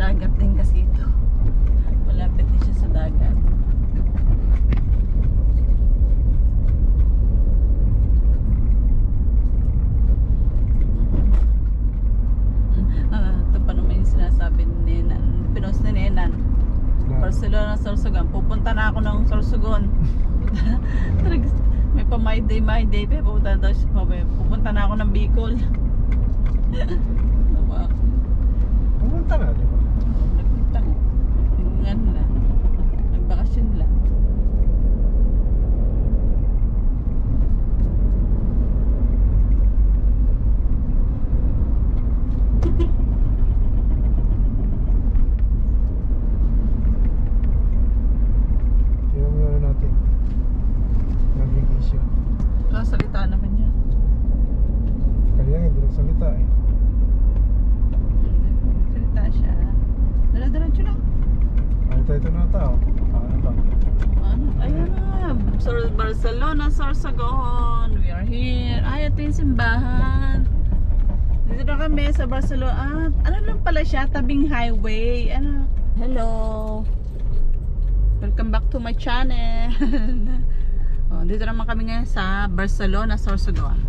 Dagat din kasi ito. Malapit din siya sa dagat. Ito pa naman yung sinasabi ni Nenan. Pinost ni Nenan. Barcelona, Sorsogon. Pupunta na ako ng Sorsogon. May pa my day. Pupunta na ako ng Bicol. Pumunta nga, di ba? Nagpunta nga. Ano lang. Nagbakasyon lang. Tingnan mo natin. Nagigis siya. Salita naman niya. Kaya hindi nagsalita eh. Salita siya. Dala-diretso lang. Ito na tao. Ano ba? Ayan na. Barcelona, Sorsogon. We are here. Ay, ito yung simbahan. Dito na kami sa Barcelona. Ano lang pala siya? Tabing highway. Ano? Hello. Welcome back to my channel. Dito naman kami ngayon sa Barcelona, Sorsogon.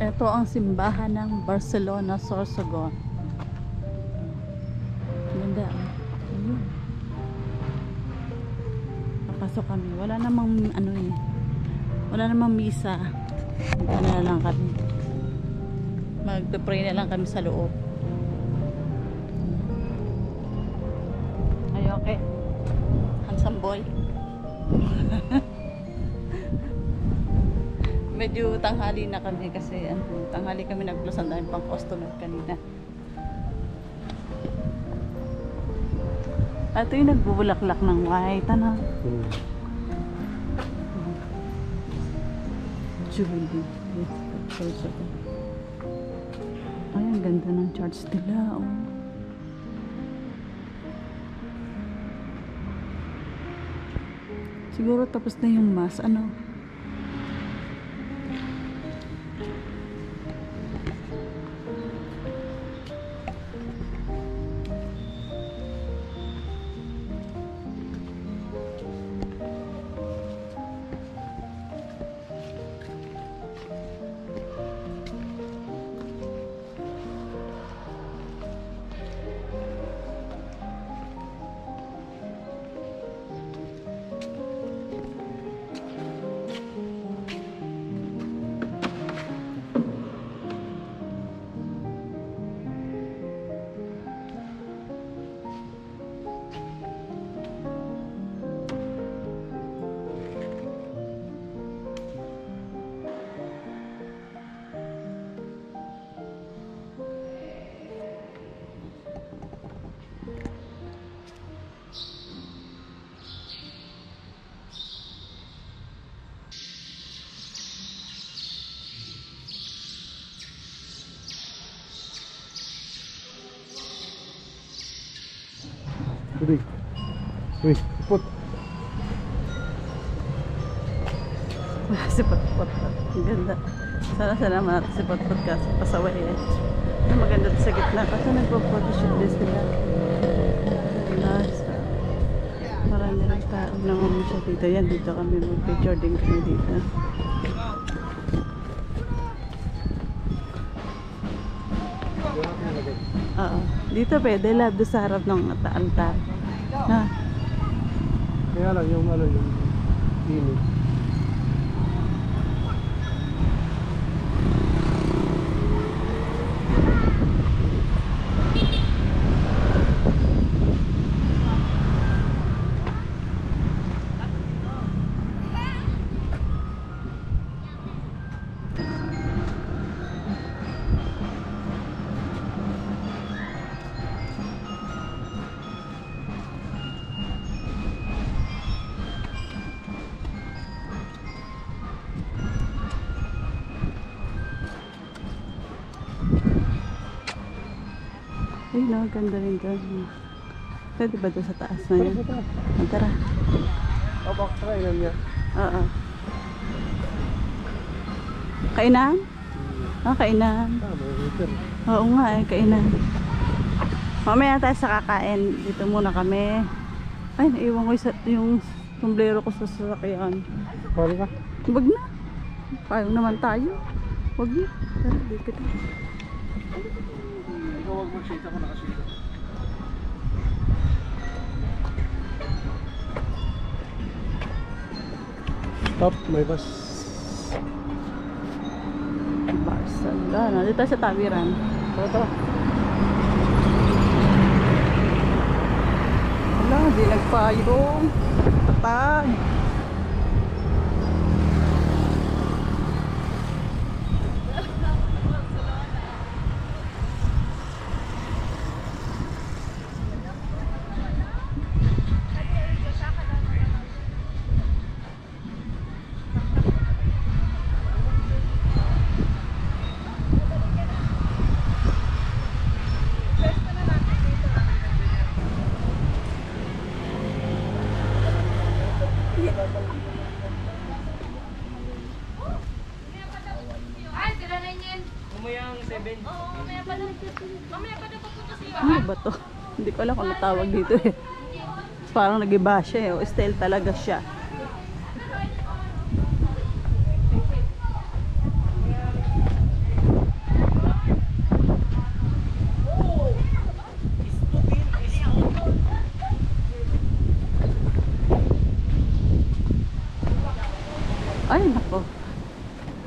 Ito ang simbahan ng Barcelona, Sorsogon. Ganda. Ayun. Papasok kami. Wala namang ano eh. Wala namang misa. Ano na lang kami. Magpe-pray na lang kami sa loob. Ay, okay. Handsome boy. Medyo tanghali na kami kasi tanghali kami nag-plus ang dahil pang customer kanina. Ito yung nagbubulaklak ng white. Ano? Julie. Ay, ang ganda ng church nila. Oh. Siguro tapos na yung mass. Ano? Tubig. Uy, ipot. Si Potpot. Ang ganda. Sana naman natin si Potpot kasi pasaway eh. Ang maganda sa gitna kasi nagpo-photoshoot din sila. Nasa. Marami ng tao naman siya dito. Yan, dito kami mag-picture din kami dito. Oo. Dito pwede lab doon sa harap ng altar. Ha? Kaya lang yung ano yung init. Ay, no, ganda rin doon. Pwede ba doon sa taas na yun? Tara. Oh, baka kainan niya. Oo. Kainan? Ah, kainan. May waiter. Oo nga eh, kainan. Mamaya tayo sa kakain. Dito muna kami. Ay, naiwan ko yung sombrero ko sa sasakyan. Paano ka? Wag na. Payong naman tayo. Wag na. Tara, dito. Ikaw wag mag-shade ako nakashade. Stop, may bus. Barcelona. Dito sa Tawiran. Ito. Wala, di nagpayong. Patag. Ano ba to? Hindi ko alam kung ano tawag dito eh. Parang nag-iba siya eh. O style talaga siya. Ay nako.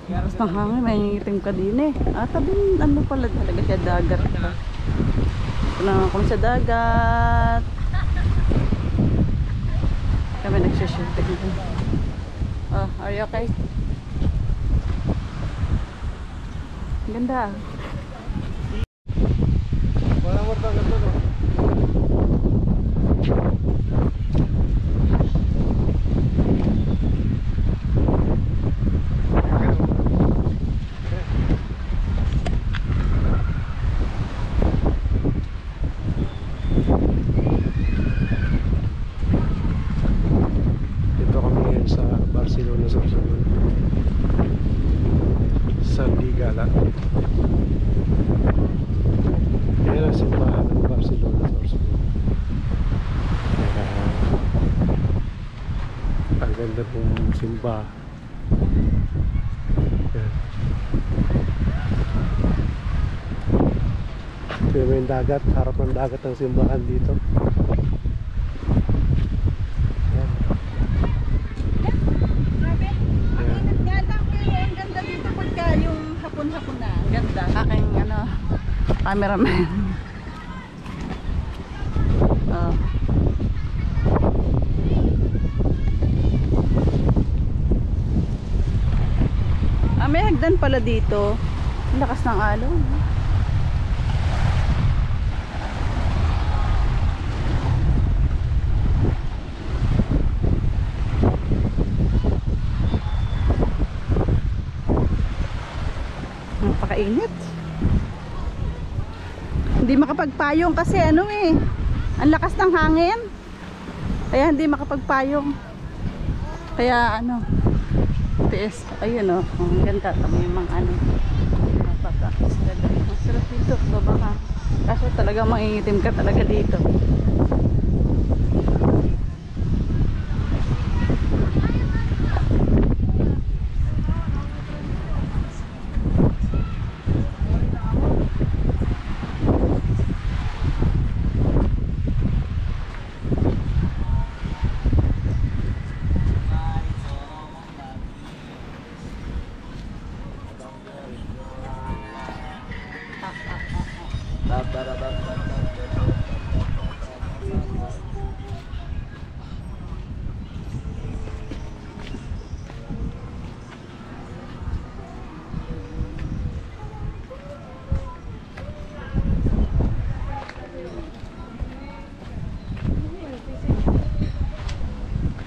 Lakas ng hangin, may ngitim ka din eh. Tabing ano pala talaga siya, dagat pa. Ito na kami sa dagat. Kami nagsishooting dito. Oh, are you okay? Ganda. Wala mo ba ganito no? Barcelona sa Sandigala. Yan ang simbahan ng Barcelona sa ang ganda pong simbahan. Yan. Ito yung dagat, harap ng dagat ang simbahan dito. Aking ano, cameraman. Oh. May hagdan pala dito. Ang lakas ng alon. Napakainit. Hindi makapagpayong kasi ano eh, ang lakas ng hangin. Kaya hindi makapagpayong. Kaya ano, tiis. Ayun o, ang ganda. Tama yung mga ano. Napaka-isla doon. Masarap dito, baba ka. Kaso talaga mangingitim ka talaga dito.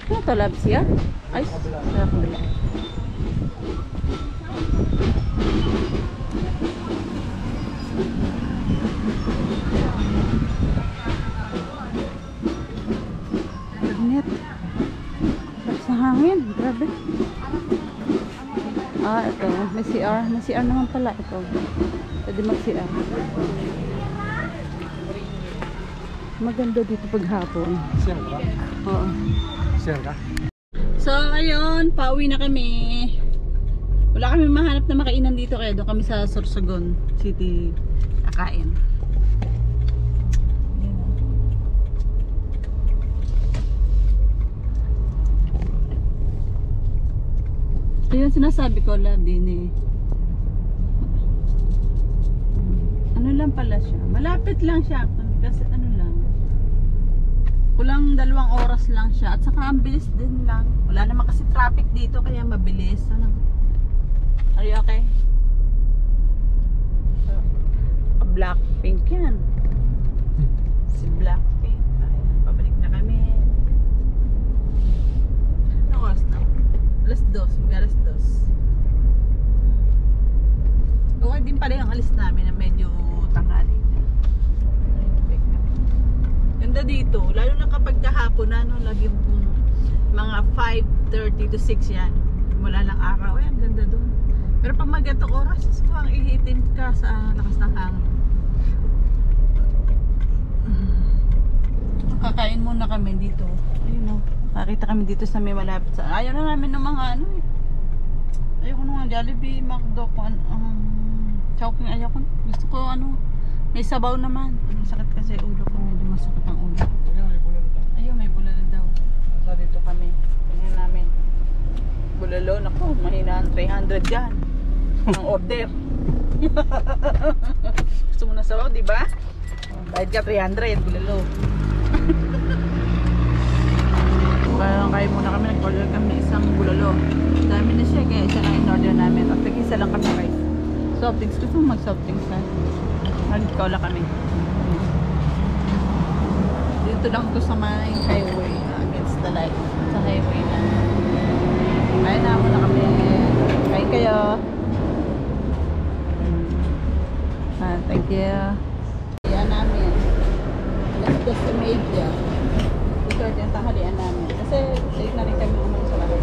Ano to, labs ya? Ay, sa kabila. Net. Labs na hangin. Grabe. Ah, ito. May CR. May CR naman pala ito. Pwede mag-CR. Maganda dito paghapon. Sir ka? Oo. Sir ka? So, ayun. Pauwi na kami. Wala kami mahanap na makainan dito kaya doon kami sa Sorsogon City kakain. Ayun sinasabi ko, love din eh. Ano lang pala siya. Malapit lang siya. Kasi ano lang. Kulang 2 oras lang siya. At saka ang bilis din lang. Wala naman kasi traffic dito kaya mabilis. Ano? Are you okay? Blackpink yan. Si Blackpink. Ay, pabalik na kami. Anong oras na? Alas 2. Mag-alas 2. Okay din pala yung alis namin na medyo tanghali. Ganda dito. Lalo na kapag kahapon na, no, lagi mga 5:30 to 6 yan. Wala lang araw. Ay, ang ganda doon. Pero pag magandang oras, ang ihitin ka sa lakas ng hangin. Kakain muna kami dito. Ayun o. Nakita kami dito sa may malapit sa... Ayaw na namin ng mga ano eh. Ayoko nung Jollibee, McDo, Chowking, ayoko. Gusto ko ano, may sabaw naman. Masakit kasi ulo ko. Medyo masakit ang ulo. Ayun, may bulalo daw. So dito kami. Tingnan namin. Bulalo, naku, mahina ang 300 yan. Ang order. Gusto mo na sabaw, di ba? Bayad ka 300, bulalo. Parang kain muna kami, nag-order kami isang bulalo. Dami na siya, kaya isa lang in-order namin. At isa lang kami rice. Soft drinks, gusto mo mag-soft drinks na? Nag-cola kami. Dito lang to sa may highway, against the light. Sa highway na. Kain na muna kami. Kain kayo. Thank you. Kaya namin. Alas 12:30. Ito yung tanghalian namin. Kasi sayo na rin kami umang sa lahat.